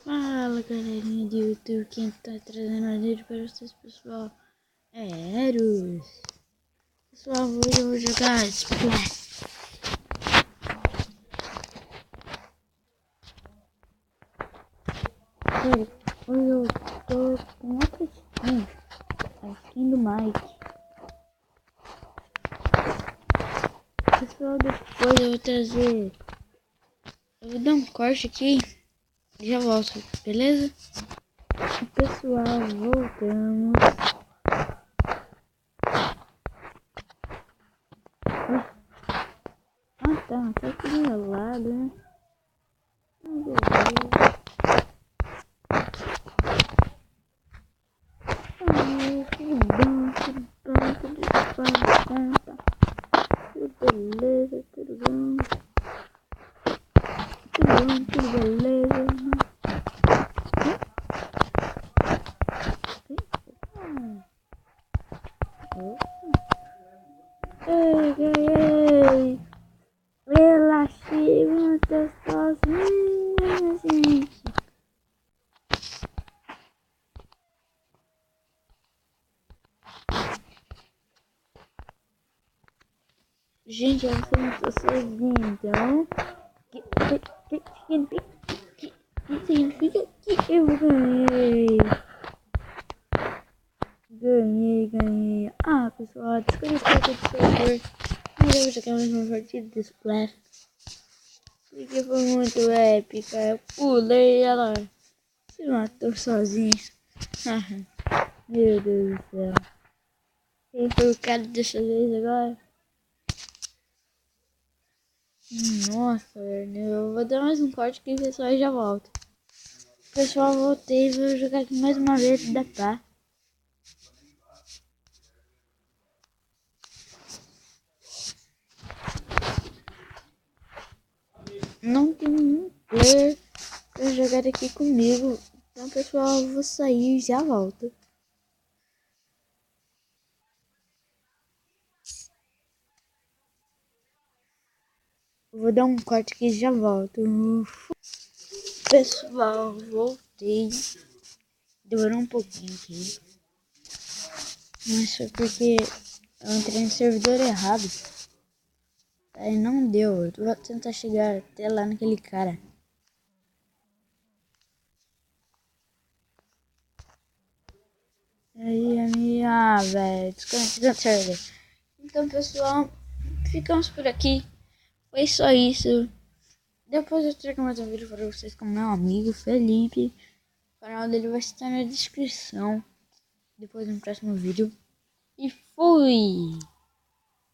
Fala galerinha do YouTube, quem tá trazendo a vídeo para vocês, pessoal, é Eros. Pessoal, hoje eu vou jogar Splash. Hoje eu tô com outra skin, a skin do Mike. Pessoal, depois eu vou trazer, eu vou dar um corte aqui e já volto, beleza? Pessoal, voltamos. Ah tá, tá aqui do meu lado, né? Beleza. Tudo beleza, tudo bom, tudo beleza. Ei, relaxei, eu tô sozinha, gente. Gente, eu não tô sozinha, então. Que significa que eu ganhei? Ganhei. Ah, pessoal, desculpa o servidor. Mas eu vou jogar mais uma partida de Splash. Porque foi muito épica. Eu pulei e ela se matou sozinha. Meu Deus do céu. Quem foi o cara dessa vez agora? Nossa, velho. Eu vou dar mais um corte aqui, pessoal, e já volto. Pessoal, voltei e vou jogar aqui mais uma vez da pá. Não tem nenhum player pra jogar aqui comigo. Então, pessoal, eu vou sair e já volto. Vou dar um corte aqui e já volto. Pessoal, voltei. Demorou um pouquinho aqui. Mas foi porque eu entrei no servidor errado. Aí não deu. Eu vou tentar chegar até lá naquele cara. Aí a minha, velho, desconectei do server. Então, pessoal, ficamos por aqui. Foi só isso. Depois eu trago mais um vídeo para vocês com meu amigo Felipe. O canal dele vai estar na descrição. Depois no próximo vídeo. E fui!